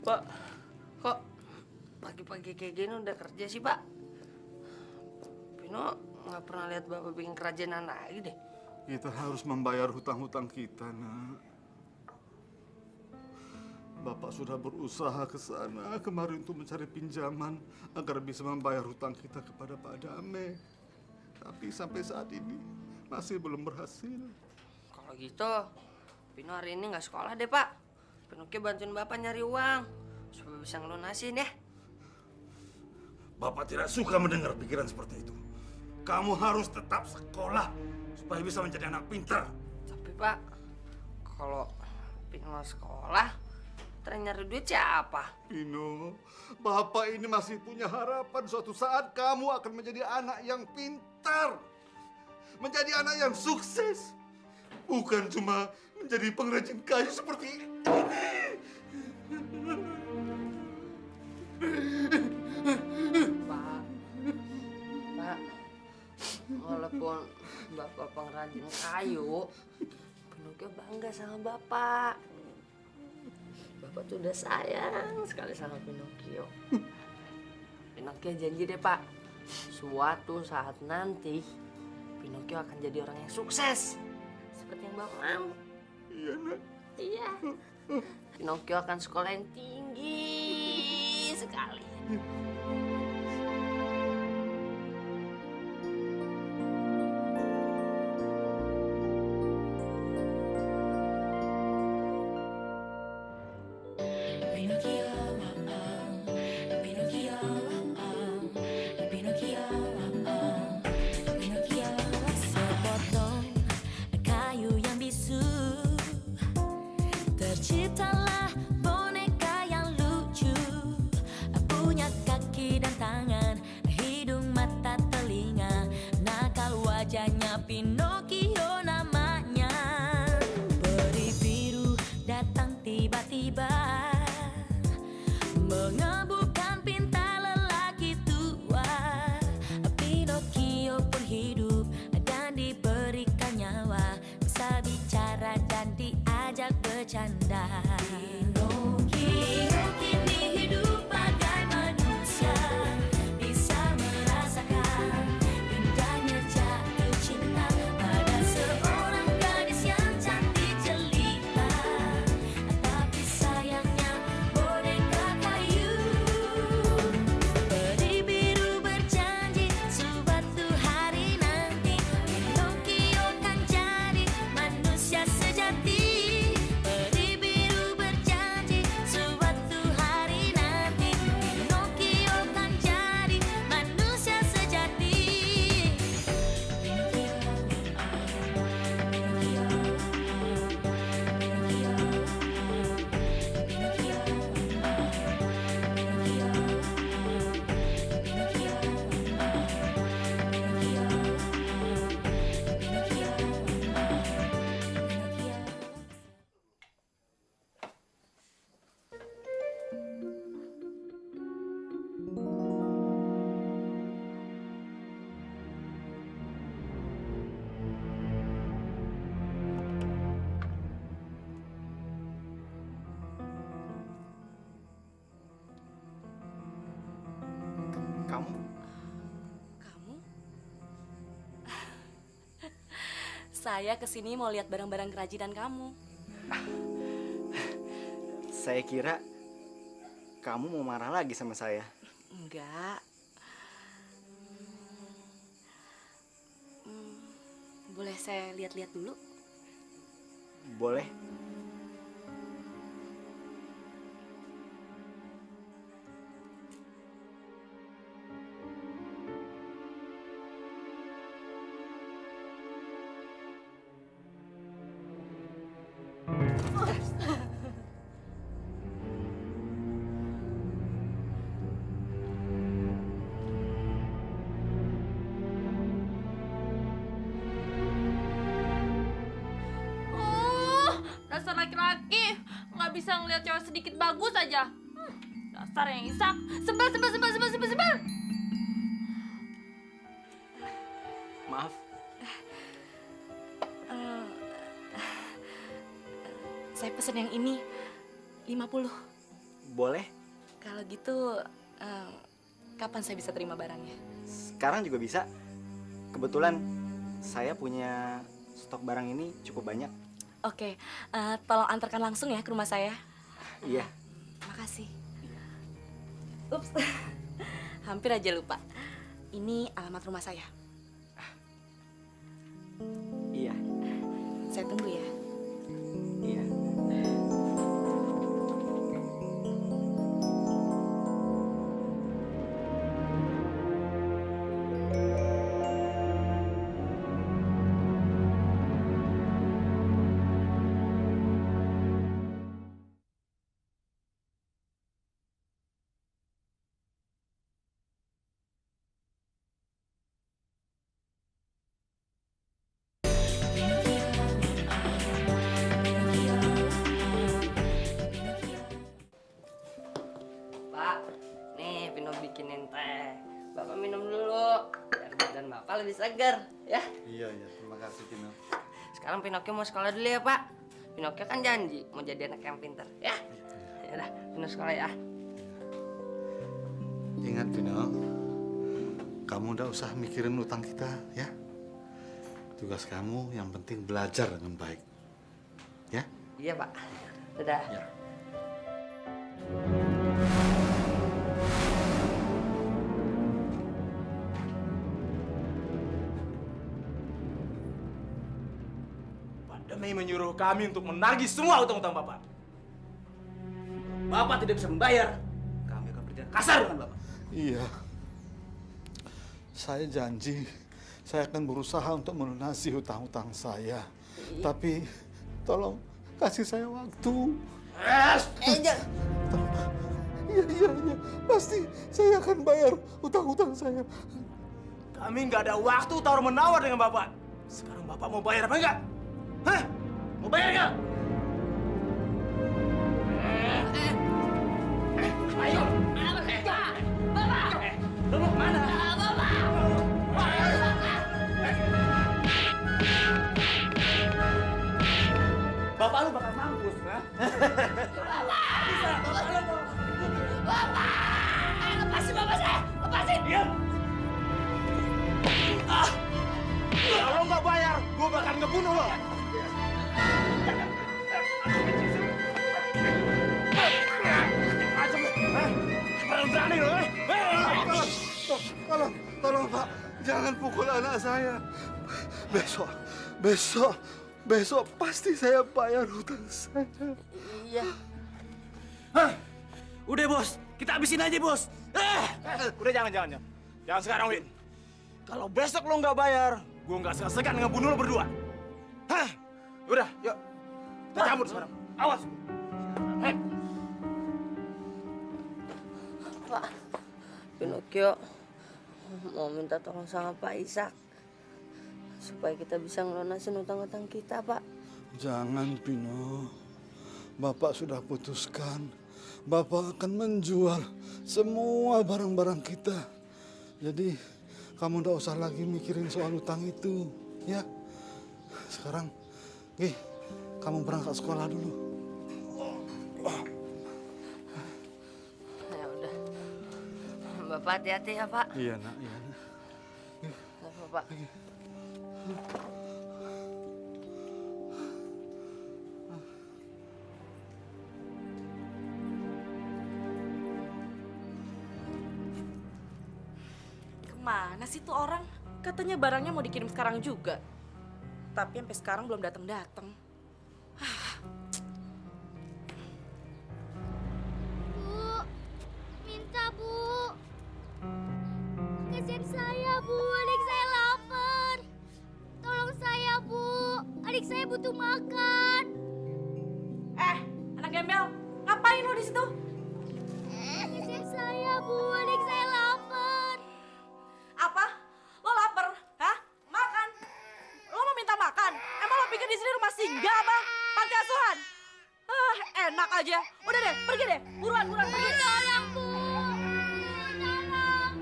Pak, kok pagi-pagi kayak gini udah kerja sih, Pak? Pino nggak pernah lihat Bapak bikin kerajinan lagi deh. Kita harus membayar hutang-hutang kita, Nak. Bapak sudah berusaha ke sana kemarin untuk mencari pinjaman agar bisa membayar hutang kita kepada Pak Dame. Tapi sampai saat ini masih belum berhasil. Kalau gitu, Pino hari ini nggak sekolah deh, Pak. Pinocchio bantuin Bapak nyari uang supaya bisa ngelunasin ya. Bapak tidak suka mendengar pikiran seperti itu. Kamu harus tetap sekolah supaya bisa menjadi anak pintar. Tapi Pak, kalau Pino sekolah, terus nyari duit siapa? Pino, Bapak ini masih punya harapan suatu saat kamu akan menjadi anak yang pintar. Menjadi anak yang sukses. Bukan cuma menjadi pengrajin kayu seperti ini. Pak, walaupun Bapak pengrajin kayu, Pinocchio bangga sama Bapak. Bapak tuh udah sayang sekali sama Pinocchio. Pinocchio janji deh, Pak, suatu saat nanti Pinocchio akan jadi orang yang sukses seperti yang Bapak mau. Iya, Nak. Iya. Pinocchio akan sekolah yang tinggi sekali. Sepotong kayu yang bisu, terciptalah boneka yang lucu, punya kaki dan tangan, hidung, mata, telinga, nakal wajahnya Pinocchio namanya. Peri biru datang tiba-tiba, mengebukan pinta lelaki tua. Pinocchio pun hidup dan diberikan nyawa, bisa bicara dan diajak bercanda. Pinocchio kini hidup bagai manusia, bisa merasakan indahnya jatuh cinta pada seorang gadis yang cantik jelita. Tapi sayangnya boneka kayu. Peri biru berjanji suatu hari nanti Pinocchio kan jadi manusia sejati. Peri biru berjanji suatu hari nanti Pinocchio kan jadi manusia sejati. Kamu? Kamu? Saya kesini mau lihat barang-barang kerajinan kamu. Saya kira kamu mau marah lagi sama saya. Enggak. Boleh saya lihat-lihat dulu? Boleh? nggak bisa ngeliat cewek sedikit bagus aja. Dasar yang Isak. Sebel. Maaf, Saya pesen yang ini 50. boleh? Kalau gitu kapan saya bisa terima barangnya? Sekarang juga bisa. Kebetulan saya punya stok barang ini cukup banyak. Oke, tolong antarkan langsung ya ke rumah saya. Iya. Makasih. Ups, hampir aja lupa. Ini alamat rumah saya. Iya. Saya tunggu ya. Iya. Pak, nih Pino bikinin teh. Bapak minum dulu, biar badan Bapak lebih segar, ya. Iya, terima kasih Pino. Sekarang Pinocchio mau sekolah dulu ya, Pak. Pinocchio kan janji mau jadi anak yang pintar, ya. Ya udah, Pino sekolah ya. Ingat Pino, kamu udah usah mikirin utang kita, ya. Tugas kamu yang penting belajar dengan baik. Ya? Iya, Pak. Dadah. Ya. Pak Damai menyuruh kami untuk menagih semua utang-utang Bapak. Bapak tidak bisa membayar, kami akan bertindak kasar dengan Bapak. Iya. Saya janji saya akan berusaha untuk melunasi hutang-hutang saya. Tapi tolong kasih saya waktu. Jangan. Iya. Pasti saya akan bayar hutang-hutang saya. Kami nggak ada waktu tawar-menawar dengan Bapak. Sekarang Bapak mau bayar apa enggak? Hah? Mau bayar enggak? Ayo! Bapak! Lu mau kemana? Bapak lu bakal mampus, ha? Bisa, Bapak lu mau. Lepasin bapak saya, lepasin. Diam! Kalau lo nggak bayar, gue bakal ngebunuh lo. Berani lo, Tolong Pak, jangan pukul anak saya. Besok pasti saya bayar hutang saya. Iya. Hah? Udah bos, kita habisin aja bos. Udah jangan sekarang Win. Kalau besok lo nggak bayar, gue nggak segan-segan ngebunuh lo berdua. Hah? Udah, yuk kita cabut sekarang. Awas. Hei. Pak, Pinocchio mau minta tolong sama Pak Ishak supaya kita bisa ngelunasin utang-utang kita, Pak. Jangan Pino, Bapak sudah putuskan. Bapak akan menjual semua barang-barang kita. Jadi kamu nggak usah lagi mikirin soal utang itu, ya. Sekarang, kamu berangkat sekolah dulu. Ya udah. Bapak hati-hati ya, Pak. Iya nak. Bapak. Kemana sih tuh orang? Katanya barangnya mau dikirim sekarang juga. Tapi sampai sekarang belum datang-datang. Bu, minta Bu. Kasihan saya Bu, adik saya lapar. Tolong saya Bu, adik saya butuh makan. Anak gembel, ngapain lo di situ? Kasihan saya Bu, adik saya lapar. Apa? Lo lapar? Hah? Makan? Lo mau minta makan? Emang lo pikir di sini rumah singgah apa? Panti asuhan? enak aja. Udah deh, pergi deh. Buruan pergi. Tolong, Bu. Tolong.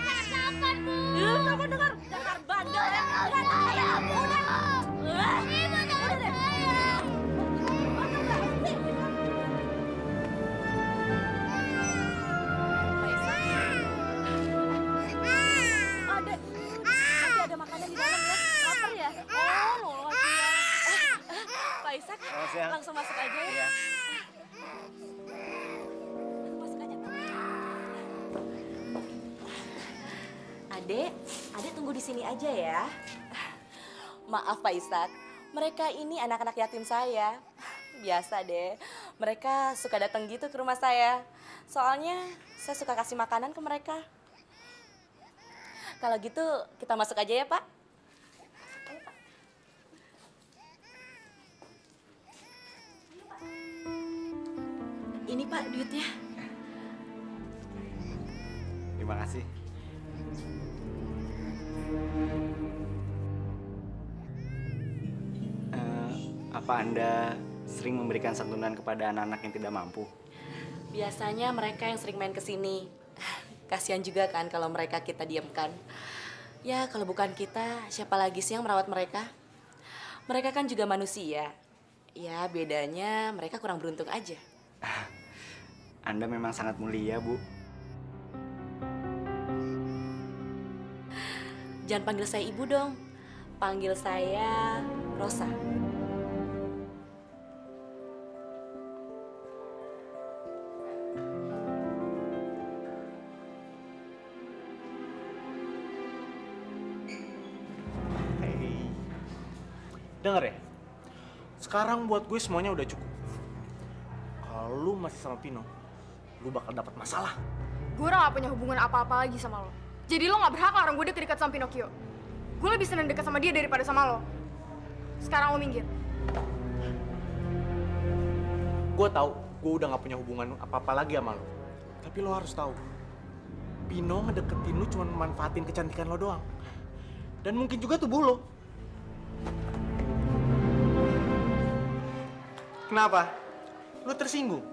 Saya sabar, Bu. Kamu dengar? Dasar bandel ya. Udah saya, Bu. Udah deh. Nanti ada makanan di dalam ya. Lapar ya? Oh, nolong aja. Pak Isak, siang. langsung masuk aja ya. Iya. Masuk aja. Adek tunggu di sini aja ya. Maaf Pak Isak, mereka ini anak-anak yatim saya. Biasa deh, mereka suka datang gitu ke rumah saya. Soalnya saya suka kasih makanan ke mereka. Kalau gitu kita masuk aja ya Pak. Ayo, Pak. Ini Pak duitnya. Terima kasih. Apa Anda sering memberikan santunan kepada anak-anak yang tidak mampu? Biasanya mereka yang sering main ke sini. Kasihan juga kan kalau mereka kita diamkan. Ya kalau bukan kita, siapa lagi sih yang merawat mereka? Mereka kan juga manusia. Ya bedanya mereka kurang beruntung aja. Anda memang sangat mulia, Bu. Jangan panggil saya ibu dong. Panggil saya Rosa. Hei, denger ya. Sekarang buat gue semuanya udah cukup. Kalau lu masih sama Pino, lu bakal dapat masalah. Gue udah gak punya hubungan apa-apa lagi sama lo. Jadi lo gak berhak larang gue deket-deket sama Pinocchio. Gue lebih seneng deket sama dia daripada sama lo. Sekarang lo minggir. Gue tahu, gue udah gak punya hubungan apa-apa lagi sama lo. Tapi lo harus tahu, Pino ngedeketin lu cuma manfaatin kecantikan lo doang. Dan mungkin juga tubuh lo. Kenapa? Lu tersinggung?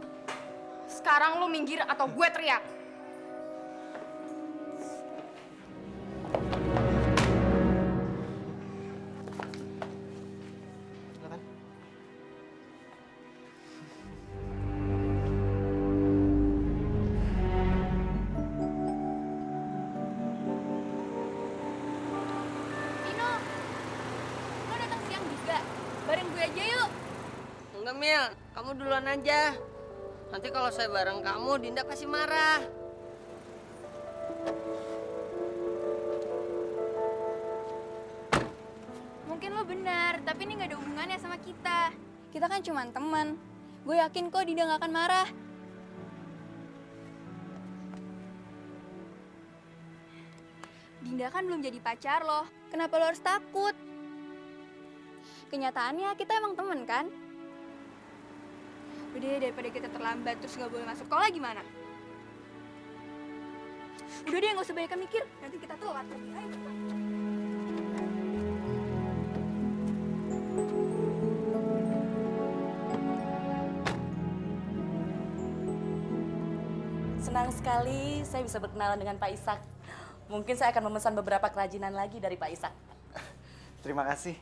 Sekarang lo minggir atau gue teriak. Silakan. Pino, lo datang siang juga. Bareng gue aja yuk. Enggak, Mil. Kamu duluan aja. Nanti kalau saya bareng kamu, Dinda pasti marah. Mungkin lo benar, tapi ini gak ada hubungannya sama kita. Kita kan cuma teman. Gue yakin kok Dinda gak akan marah. Dinda kan belum jadi pacar lo. Kenapa lo harus takut? Kenyataannya kita emang temen kan? Udah deh, daripada kita terlambat terus gak boleh masuk sekolah gimana? Udah deh, gak usah banyak mikir. Nanti kita telat lagi. Ayo cepat. Senang sekali saya bisa berkenalan dengan Pak Isak. Mungkin saya akan memesan beberapa kerajinan lagi dari Pak Isak. Terima kasih.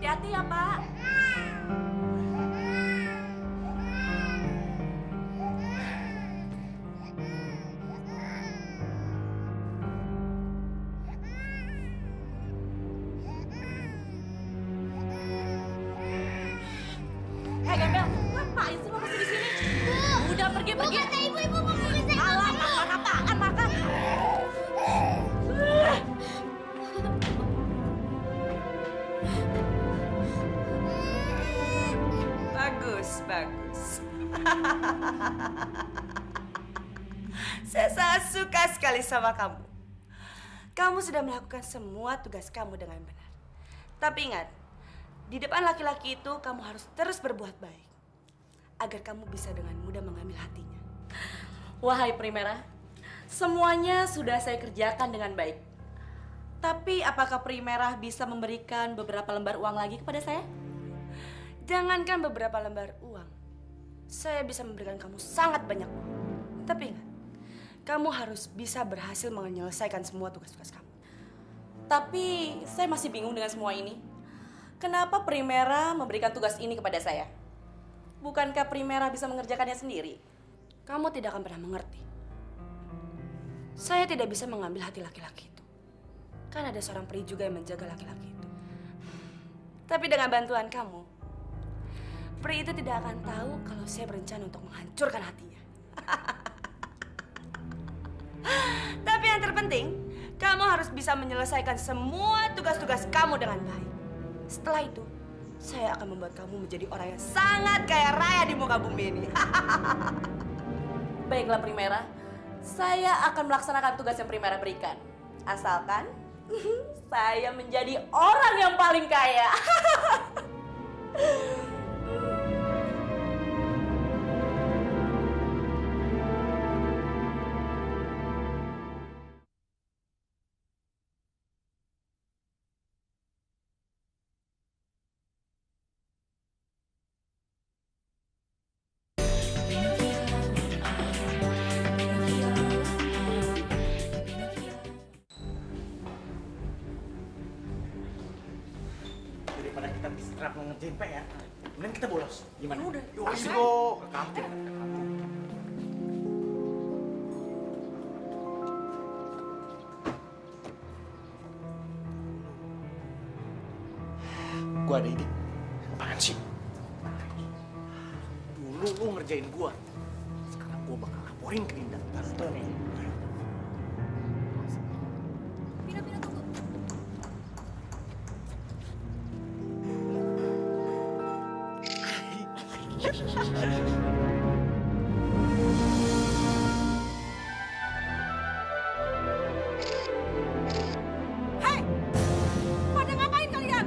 Hati-hati ya, Pak. Hei, Gembel, ngapain sih lo masih di sini? Udah pergi. Kata ibu mau pilih saya. Alah, makan. Bagus. Saya sangat suka sekali sama kamu. Kamu sudah melakukan semua tugas kamu dengan benar. Tapi ingat, di depan laki-laki itu kamu harus terus berbuat baik. Agar kamu bisa dengan mudah mengambil hatinya. Wahai Primera, semuanya sudah saya kerjakan dengan baik. Tapi apakah Primera bisa memberikan beberapa lembar uang lagi kepada saya? Jangankan beberapa lembar uang, saya bisa memberikan kamu sangat banyak uang. Tapi ingat, kamu harus bisa berhasil menyelesaikan semua tugas-tugas kamu. Tapi saya masih bingung dengan semua ini. Kenapa Primera memberikan tugas ini kepada saya? Bukankah Primera bisa mengerjakannya sendiri? Kamu tidak akan pernah mengerti. Saya tidak bisa mengambil hati laki-laki itu. Kan ada seorang peri juga yang menjaga laki-laki itu. Tapi dengan bantuan kamu, peri itu tidak akan tahu kalau saya berencana untuk menghancurkan hatinya. Tapi yang terpenting, kamu harus bisa menyelesaikan semua tugas-tugas kamu dengan baik. Setelah itu, saya akan membuat kamu menjadi orang yang sangat kaya raya di muka bumi ini. Baiklah Primera, saya akan melaksanakan tugas yang Primera berikan. Asalkan saya menjadi orang yang paling kaya. Daripada kita diserap ngerjain PR, mending kita bolos. Gimana? Udah, Asik kok. Ke kampung. Gua ada ide. Apaan sih? Dulu lu ngerjain gua. Sekarang gua bakal laporin ke Dinda. Ntar nih. Hei! Pada ngapain kalian?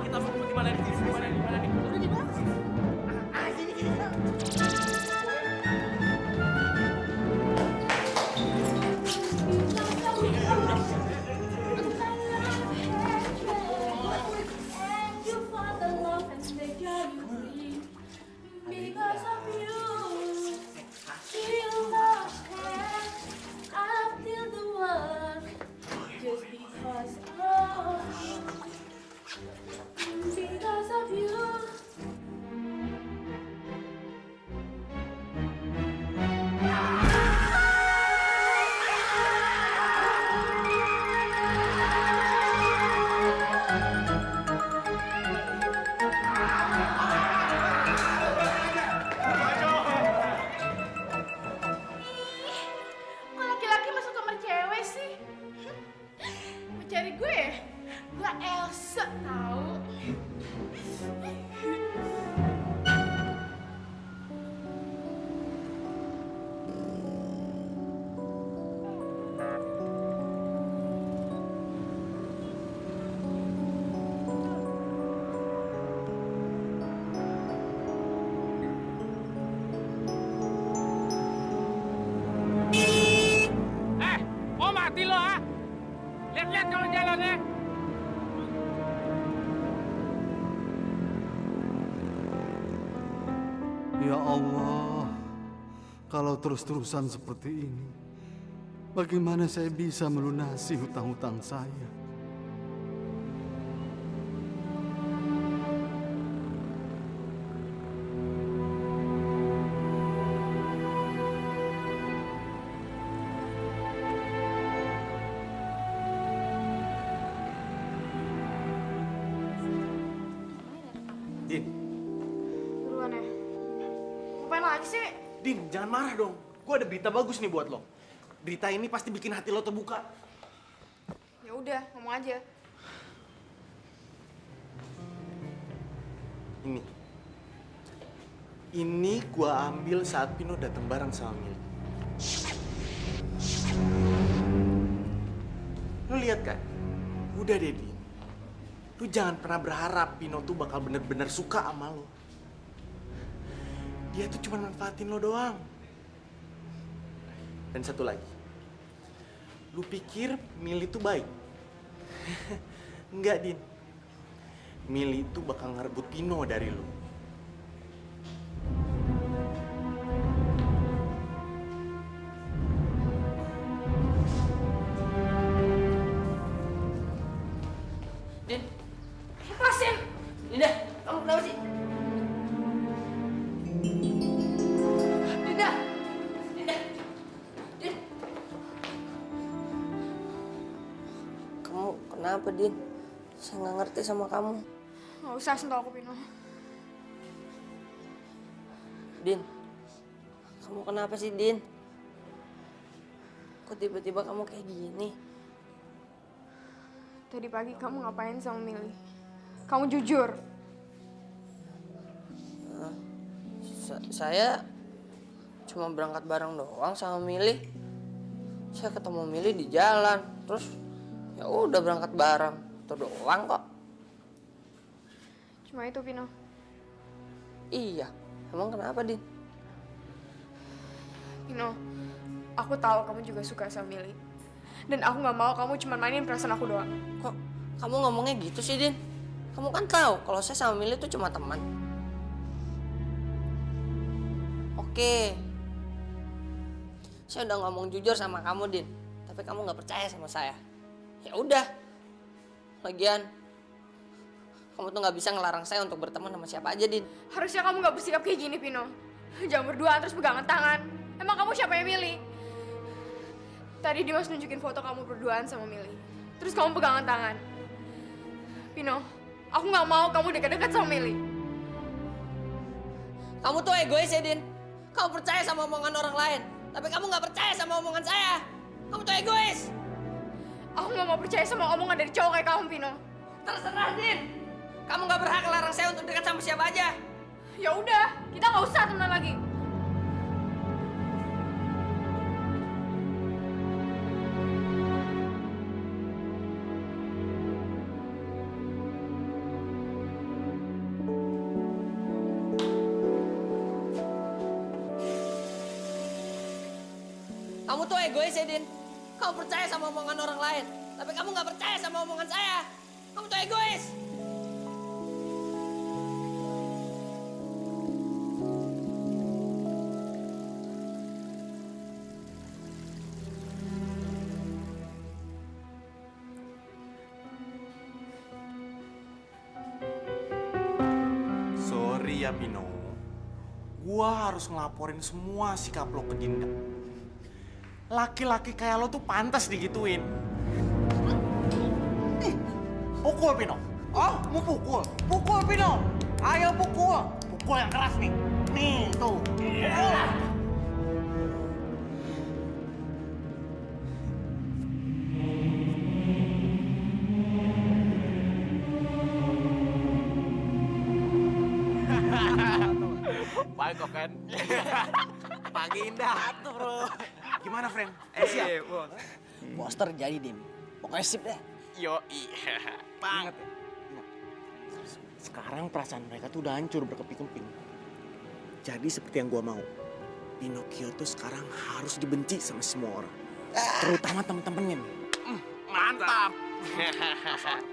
Kita mau di mana nih? Di mana nih? Udah di mana sih? Sini. Because of you, you lost hand. I feel the world just because of you. Because of you. Kok laki-laki masuk kamar cewek sih? Mau cari gue ya? Gue Elsa tahu. Oh mati lo ah! Lihat-lihat kalau jalannya. Ya Allah, kalau terus-terusan seperti ini, bagaimana saya bisa melunasi hutang-hutang saya? Din, Duluan ya. Ngapain lagi sih? Din, jangan marah dong. Gue ada berita bagus nih buat lo. Berita ini pasti bikin hati lo terbuka. Ya udah, ngomong aja. Ini. Ini gue ambil saat Pino datang bareng sama Mili. Lo lihat kan? Udah deh, Din. Lu jangan pernah berharap Pino tuh bakal bener-bener suka sama lo. Dia tuh cuma manfaatin lo doang. Dan satu lagi, lu pikir Mili tuh baik? Enggak, Din. Mili tuh bakal ngerebut Pino dari lu. Din, lepasin. Dinda, kamu kenapa sih? Dinda, Dinda, Din. Kamu kenapa, Din? Saya nggak ngerti sama kamu. Nggak usah sentuh aku, Pino. Din, kamu kenapa sih, Din? Kok tiba-tiba kamu kayak gini? Tadi pagi kamu ngapain sama Mili? Kamu jujur. Saya cuma berangkat bareng doang sama Mili. Saya ketemu Mili di jalan, terus ya udah berangkat bareng. Itu doang kok. Cuma itu, Pino. Iya, emang kenapa, Din? Pino, aku tahu kamu juga suka sama Mili. Dan aku nggak mau kamu cuma mainin perasaan aku doang. Kok kamu ngomongnya gitu sih, Din? Kamu kan tahu kalau saya sama Mili itu cuma teman. Oke. Saya udah ngomong jujur sama kamu, Din. Tapi kamu nggak percaya sama saya. Ya udah. Lagian, kamu tuh nggak bisa ngelarang saya untuk berteman sama siapa aja, Din. Harusnya kamu nggak bersikap kayak gini, Pino. Jangan berduaan terus pegangan tangan. Emang kamu siapa yang Mili? Tadi Dimas nunjukin foto kamu berduaan sama Mili. Terus kamu pegangan tangan. Pino, aku nggak mau kamu dekat-dekat sama Mili. Kamu tuh egois ya, Din. Kamu percaya sama omongan orang lain. Tapi kamu nggak percaya sama omongan saya. Kamu tuh egois. Aku nggak mau percaya sama omongan dari cowok kayak kamu, Pino. Terserah, Din. Kamu nggak berhak larang saya untuk dekat sama siapa aja. Ya udah, kita nggak usah temenan lagi. Kamu tuh egois ya, Din. Kamu percaya sama omongan orang lain. Tapi kamu nggak percaya sama omongan saya. Kamu tuh egois. Sorry ya, Pino. Gua harus ngelaporin semua sikap lo ke Dinda. Laki-laki kayak lo tuh pantas digituin. Pukul, Pino. Oh, mau pukul? Pukul, Pino. Ayo pukul. Pukul yang keras nih. Nih, tuh. Pukul. Baik kok, Ken. Pagi indah. Tuh, bro. Gimana, friend? Siap. Poster jadi, Dim. Pokoknya sip deh. Yoi. Banget ya. Sekarang perasaan mereka tuh udah hancur berkeping-keping. Jadi seperti yang gua mau. Pinocchio tuh sekarang harus dibenci sama semua orang. Terutama temen-temennya nih. Mantap.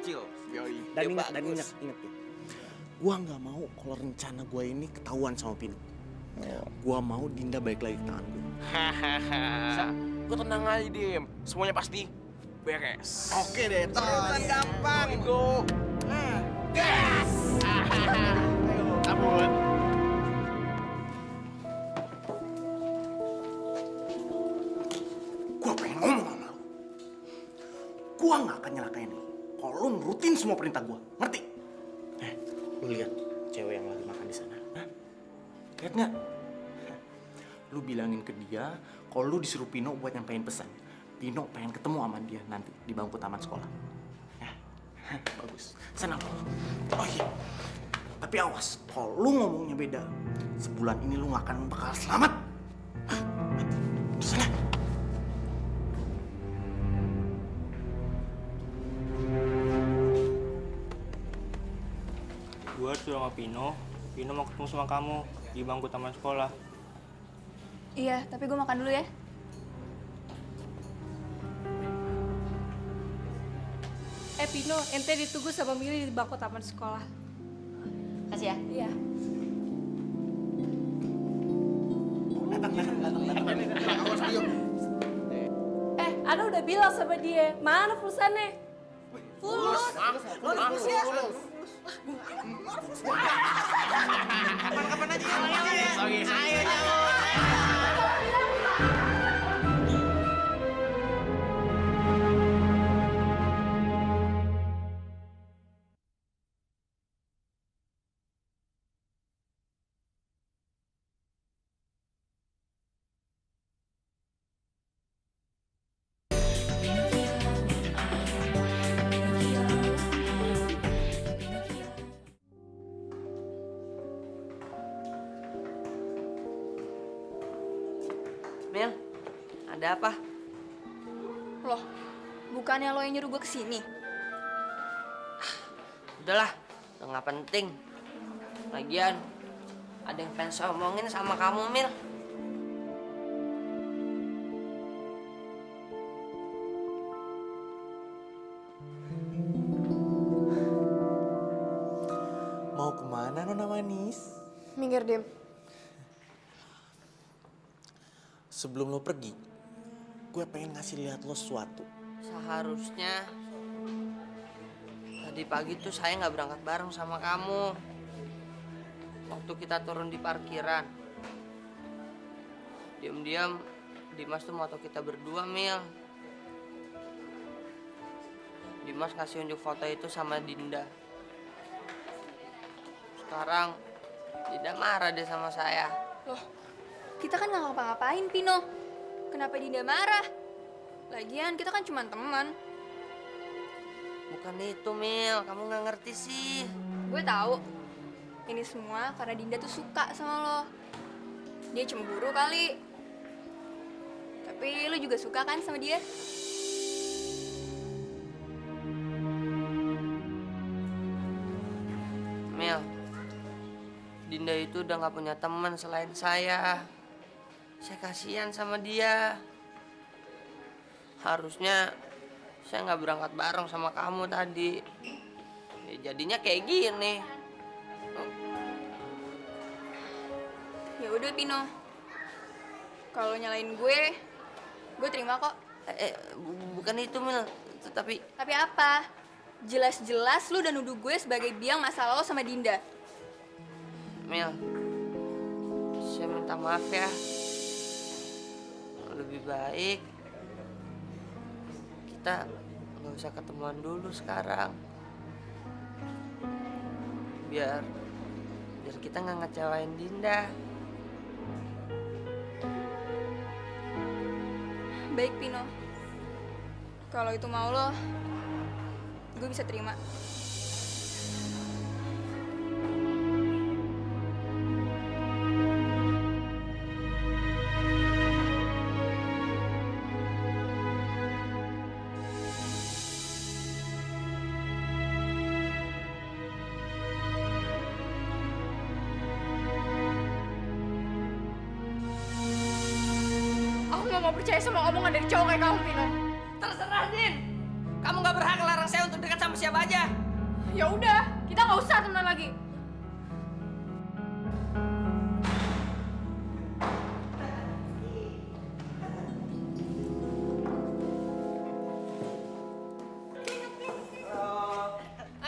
Kecil. Yoi. Dan ingat ya. Gua nggak mau kalau rencana gua ini ketahuan sama Pino. Gua mau Dinda balik lagi ke tangan gue. Gue tenang aja, Dim. Semuanya pasti beres. Oke deh, Terusan gampang. Go. Gas. Ampun. Gua pengen ngomong sama lo. Gua nggak akan nyelakain lo kalau lo nurutin semua perintah gua. Ngerti? Lu lihat cewek yang lagi makan di sana. Hah? Lihat nggak? Lu bilangin ke dia kalau lu disuruh Pino buat nyampein pesan. Pino pengen ketemu sama dia nanti di bangku taman sekolah. Ya, bagus. Senang. Oh iya. Tapi awas, kalau lu ngomongnya beda, sebulan ini lu nggak akan bakal selamat. Hah? Mati. Di sana. Gue sudah sama Pino mau ketemu sama kamu. di bangku taman sekolah. Iya, tapi gue makan dulu ya. Pino, ente ditunggu sama Mili di bangku taman sekolah. Kasih ya. Iya. Ana udah bilang sama dia, mana pulsanya? Fulus. Kapan aja ya? Mil, ada apa? Loh, bukannya lo yang nyuruh gue kesini? Udahlah, udah nggak penting. Lagian, ada yang pengen saya omongin sama kamu, Mil. Mau kemana Nona Manis? Minggir, Dim. Sebelum lo pergi, gue pengen ngasih lihat lo sesuatu. Seharusnya tadi pagi tuh saya nggak berangkat bareng sama kamu. Waktu kita turun di parkiran, diam-diam Dimas tuh moto kita berdua, Mil. Dimas kasih unjuk foto itu sama Dinda. Sekarang Dinda marah deh sama saya. Loh, kita kan nggak ngapa-ngapain, Pino. Kenapa Dinda marah? Lagian kita kan cuma teman. Bukan itu, Mil. Kamu nggak ngerti sih. Gue tahu. Ini semua karena Dinda tuh suka sama lo. Dia cemburu kali. Tapi lo juga suka kan sama dia? Mil, Dinda itu udah nggak punya teman selain saya. Saya kasihan sama dia. Harusnya saya nggak berangkat bareng sama kamu tadi. Ya, jadinya kayak gini. Ya udah, Pino. Kalau nyalain gue terima kok. Bukan itu, Mil. Tapi apa? Jelas-jelas lu udah nuduh gue sebagai biang masalah lo sama Dinda. Mil, saya minta maaf ya. Lebih baik kita nggak usah ketemuan dulu sekarang. Biar kita nggak ngecewain Dinda. Baik, Pino. Kalau itu mau lo, gue bisa terima. Aku nggak mau percaya sama omongan dari cowok kayak kamu, Pino. Terserah, Din. Kamu nggak berhak larang saya untuk dekat sama siapa aja. Ya udah, kita nggak usah temenan lagi.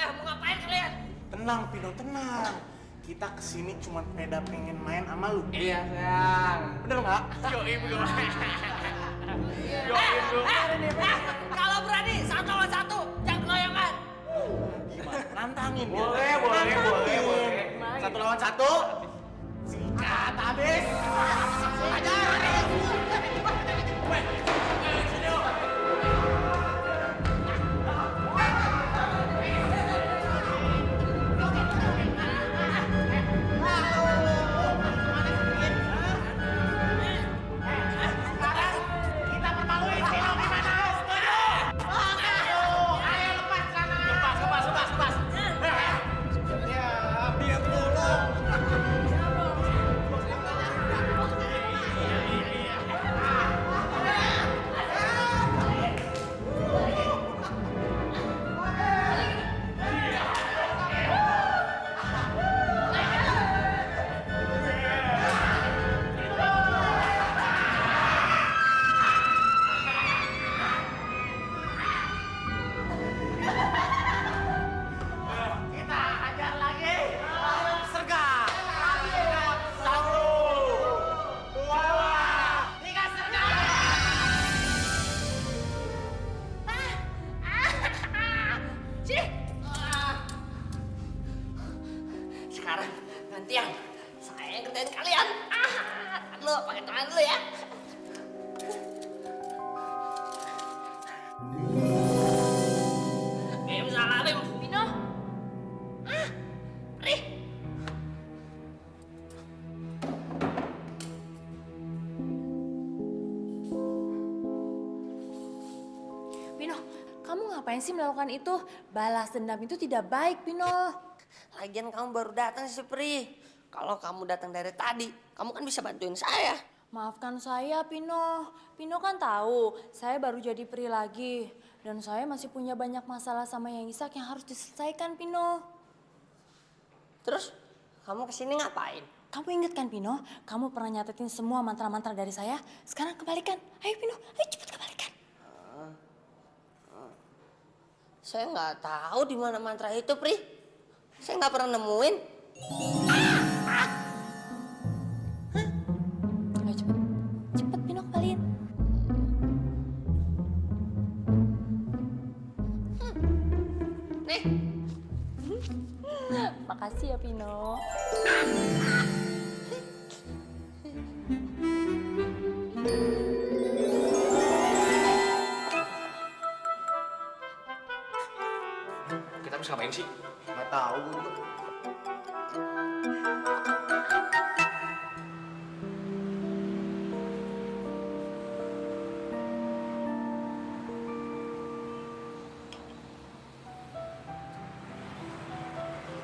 Mau ngapain kalian? Tenang Pino, tenang. Kita kesini cuma pengen main sama lu. Iya, sayang. Bener nggak? Kalau berani satu lawan satu, jangan keroyokan. Gimana? Nantangin. Boleh. Satu lawan satu. Sikat habis. sekarang gantian. Saya yang kerjain kalian. Lo pakai tangan dulu ya. Bim salah Bim. Pino, Rih. Pino, kamu ngapain sih melakukan itu? Balas dendam itu tidak baik, Pino. Lagian kamu baru datang sih Pri. Kalau kamu datang dari tadi, kamu kan bisa bantuin saya. Maafkan saya, Pino. Pino kan tahu saya baru jadi Pri lagi. Dan saya masih punya banyak masalah sama Yang Isak yang harus diselesaikan, Pino. Terus, kamu kesini ngapain? Kamu ingat kan, Pino? Kamu pernah nyatetin semua mantra-mantra dari saya. Sekarang kembalikan. Ayo, Pino. Ayo cepat kembalikan. Saya nggak tahu di mana mantra itu, Pri. Saya nggak pernah nemuin. Ayo cepat. Cepat, Pino, kembaliin. Nih. Makasih ya, Pino. Kita harus ngapain sih? Nggak tahu gue juga.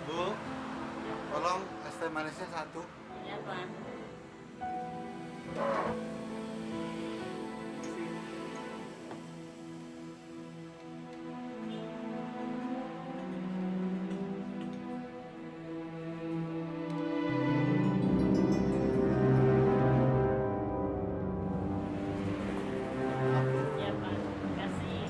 Bu, tolong es teh manisnya 1. Ya, Pak. Ya, Pak. Kasih.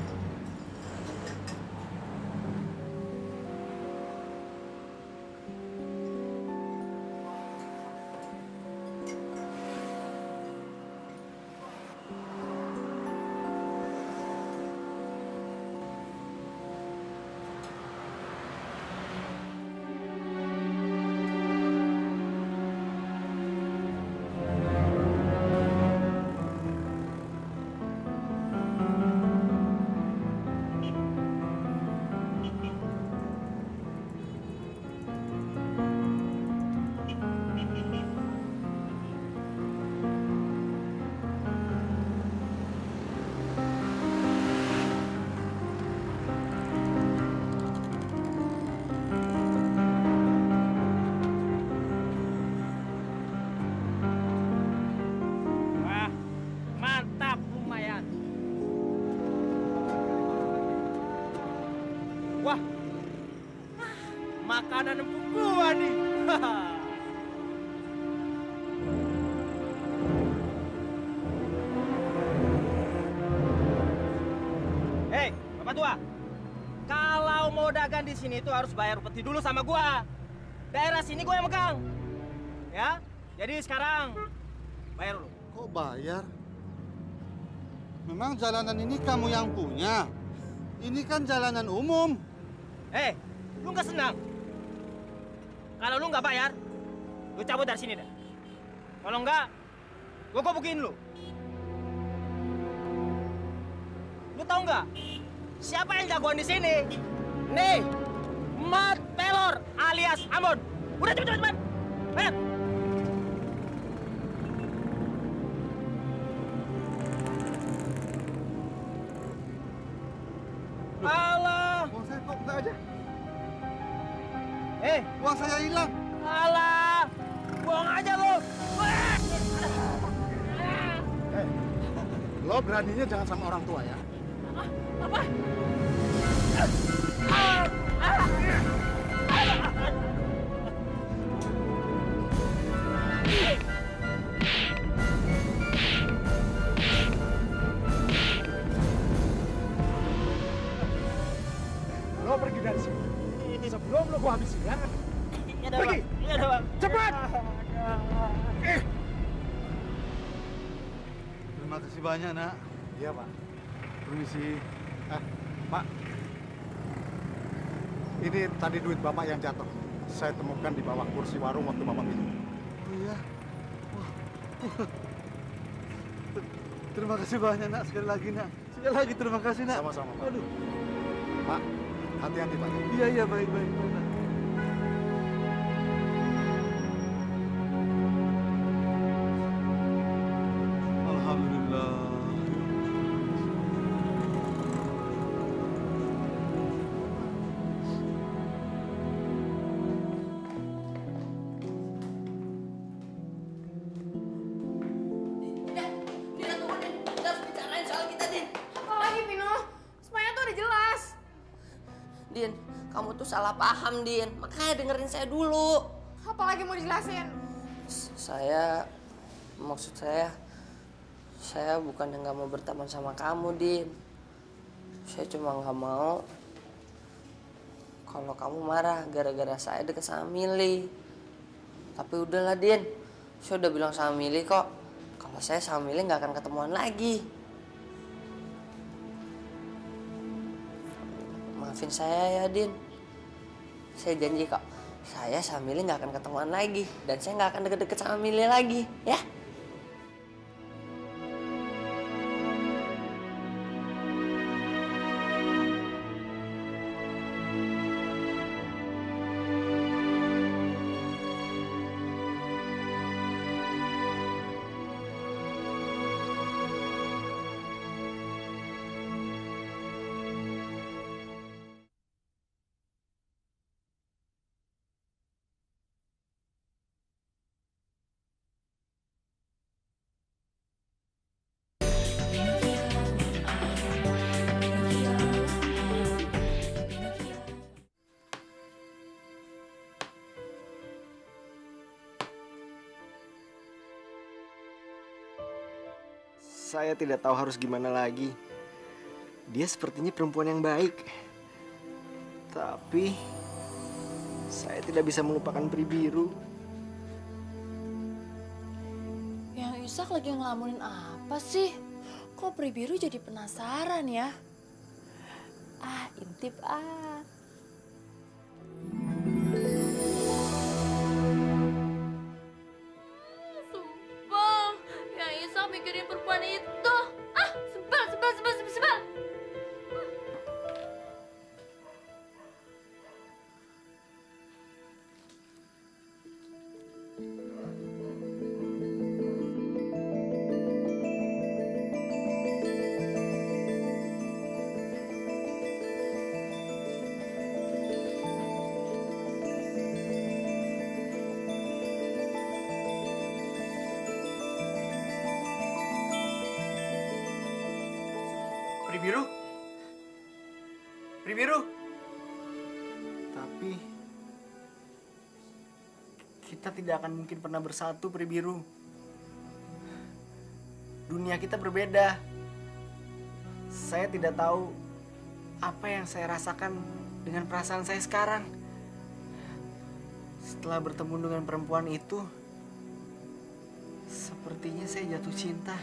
Wah, mantap lumayan. Wah, makanan empuk gua nih. Hei, Bapak Tua. Kalau mau dagang di sini itu harus bayar upeti dulu sama gua. Daerah sini gua yang megang. Ya, jadi sekarang bayar dulu. Kok bayar? Memang jalanan ini kamu yang punya? Ini kan jalanan umum. Hei, lu nggak senang? Kalau lu nggak bayar, lu cabut dari sini deh. Kalau nggak, gua gebukin lu. Lu tahu nggak? Siapa yang jagoan di sini? Nih, Mat Pelor alias Ambon. Udah cepet. Bayar. Alah. Uang saya kok enggak aja? Uang saya hilang. Alah. Bohong aja lu. Lo beraninya jangan sama orang tua ya. apa? Lo pergi dari sini. Sebelum lo gua habisin ya. Pergi. Cepat. Terima kasih banyak, Nak. Iya, Pak. Permisi. Pak. Ini tadi duit Bapak yang jatuh. saya temukan di bawah kursi warung waktu Bapak minum. Oh iya? Wah. Terima kasih banyak, Nak. Sekali lagi, Nak. Sekali lagi terima kasih, Nak. Sama-sama, Pak. Aduh. Pak, hati-hati, Pak. Iya, iya, baik, baik. Nak. Alhamdulillah. Din, tunggu Din. Kita harus bicarain soal kita, Din. Apa lagi, Pino? Semuanya tuh udah jelas. Din, kamu tuh salah paham, Din. Makanya dengerin saya dulu. Apa lagi mau dijelasin? Maksud saya bukan yang nggak mau berteman sama kamu, Din. Saya cuma nggak mau kalau kamu marah gara-gara saya deket sama Mili. Tapi udahlah, Din. Saya udah bilang sama Mili kok, kalau saya sama Mili nggak akan ketemuan lagi. Maafin saya ya, Din. Saya janji kok, saya sama Mili nggak akan ketemuan lagi. Dan saya nggak akan deket-deket sama Mili lagi, ya? Saya tidak tahu harus gimana lagi. Dia sepertinya perempuan yang baik. Tapi saya tidak bisa melupakan Pri Biru. Yang Isak lagi ngelamunin apa sih? Kok Pri Biru jadi penasaran ya? Ah, intip ah. Sumpah, yang Isak mikirin perempuan itu. Ah, sebel. Pri Biru. Tapi kita tidak akan mungkin pernah bersatu, Pri Biru. Dunia kita berbeda. Saya tidak tahu apa yang saya rasakan dengan perasaan saya sekarang. Setelah bertemu dengan perempuan itu, sepertinya saya jatuh cinta.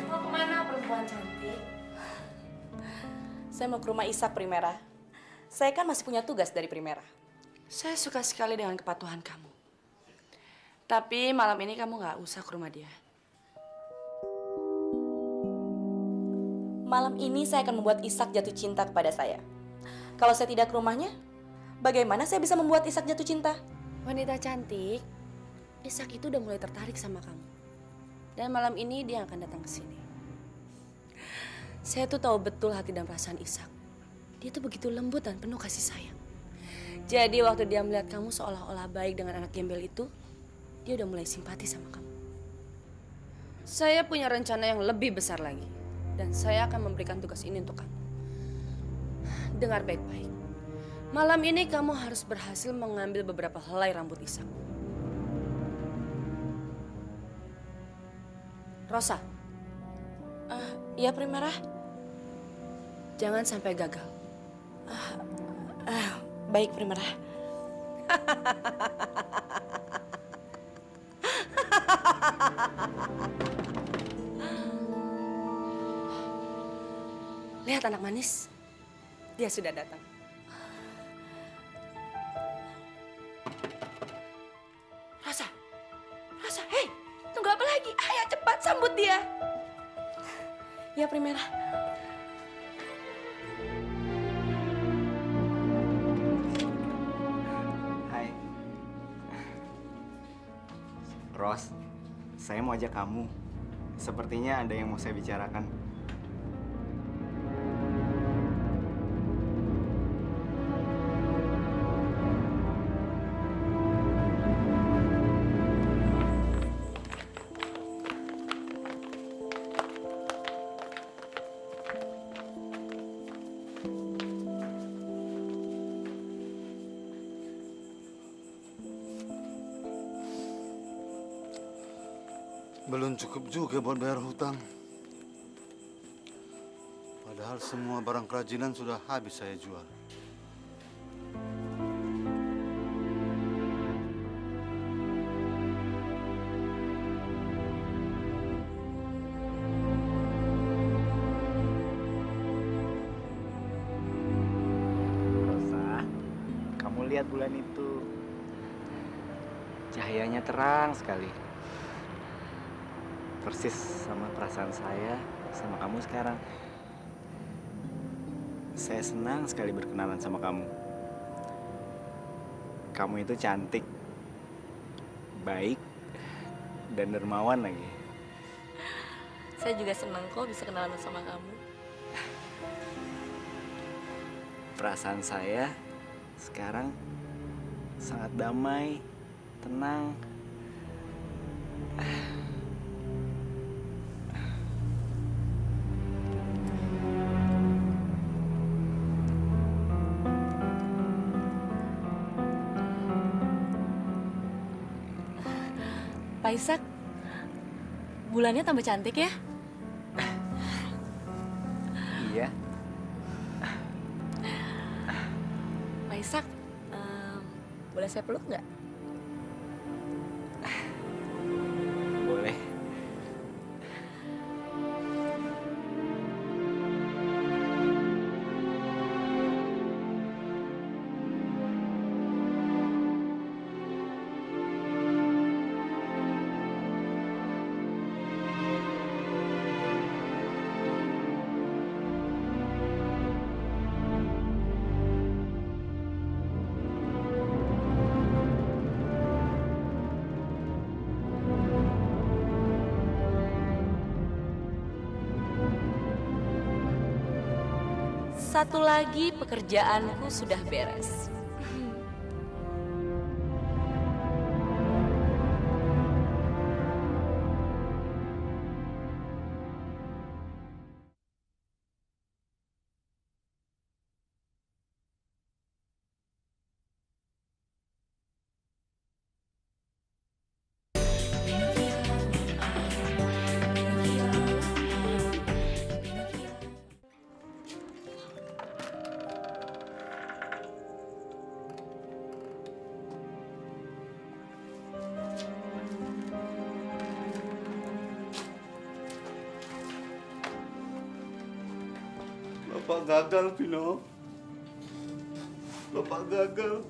Mau kemana perempuan cantik? Saya mau ke rumah Isak, Primera. Saya kan masih punya tugas dari Primera. Saya suka sekali dengan kepatuhan kamu. Tapi malam ini kamu nggak usah ke rumah dia. Malam ini saya akan membuat Isak jatuh cinta kepada saya. Kalau saya tidak ke rumahnya, bagaimana saya bisa membuat Isak jatuh cinta? Wanita cantik, Isak itu udah mulai tertarik sama kamu. Dan malam ini dia akan datang ke sini. Saya tuh tahu betul hati dan perasaan Isak. Dia tuh begitu lembut dan penuh kasih sayang. Jadi waktu dia melihat kamu seolah-olah baik dengan anak gembel itu, dia udah mulai simpati sama kamu. Saya punya rencana yang lebih besar lagi. Dan saya akan memberikan tugas ini untuk kamu. Dengar baik-baik. Malam ini kamu harus berhasil mengambil beberapa helai rambut Ishak. Rosa. Iya, Primera. Jangan sampai gagal. Baik, Primera. Lihat anak manis. Dia sudah datang. Rosa. Rosa, hei. Tunggu apa lagi? Ayo cepat sambut dia. Ya, Primera. Hai. Ros, saya mau ajak kamu. Sepertinya ada yang mau saya bicarakan. Belum cukup juga buat bayar hutang. Padahal semua barang kerajinan sudah habis saya jual. Rosa, kamu lihat bulan itu. Cahayanya terang sekali. Persis sama perasaan saya sama kamu sekarang. Saya senang sekali berkenalan sama kamu. Kamu itu cantik, baik, dan dermawan lagi. Saya juga senang kok bisa kenalan sama kamu. Perasaan saya sekarang sangat damai, tenang. Pak Ishak, bulannya tambah cantik ya? Iya. Pak Ishak, boleh saya peluk nggak? Boleh. Satu lagi pekerjaanku sudah beres. Bapak gagal, Pino. Bapak gagal.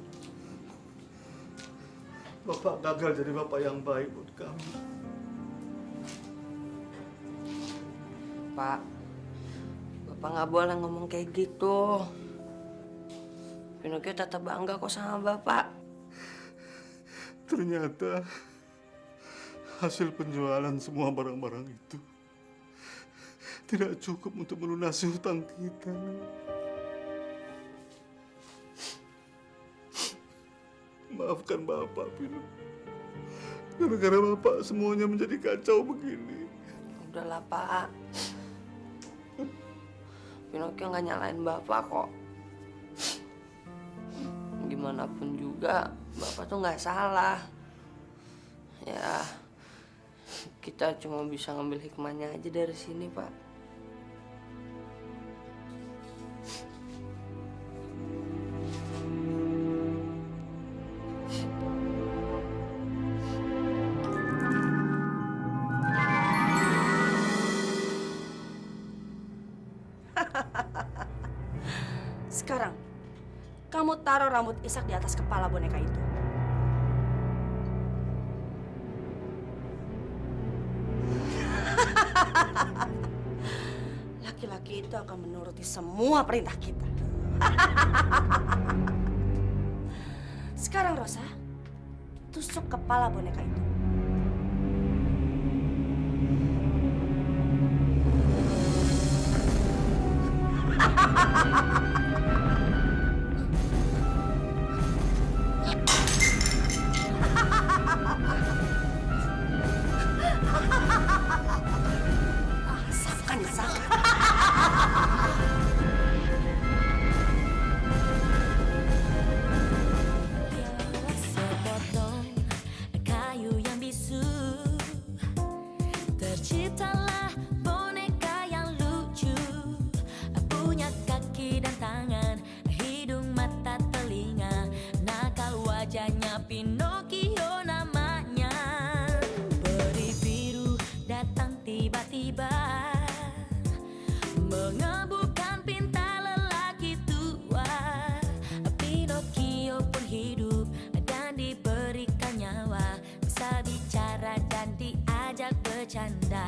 Bapak gagal jadi bapak yang baik buat kamu. Pak, Bapak nggak boleh ngomong kayak gitu. Pinocchio tetap bangga kok sama Bapak. Ternyata hasil penjualan semua barang-barang itu tidak. tidak cukup untuk melunasi hutang kita. maafkan Bapak, Pino. Gara-gara Bapak semuanya menjadi kacau begini. Udahlah, Pak. Pinocchio nggak nyalain Bapak kok. Gimana pun juga, Bapak tuh nggak salah. Ya, kita cuma bisa ngambil hikmahnya aja dari sini, Pak. Sekarang, kamu taruh rambut Ishak di atas kepala boneka itu. Laki-laki itu akan menuruti semua perintah kita. Sekarang Rosa, tusuk kepala boneka itu. Maafkan Ishak. Sepotong kayu yang bisu, terciptalah boneka yang lucu, punya kaki dan tangan, hidung, mata, telinga, nakal wajahnya Pinocchio namanya. Peri biru datang tiba-tiba, mengebukan pinta lelaki tua. Pinocchio pun hidup dan diberikan nyawa, bisa bicara dan diajak bercanda.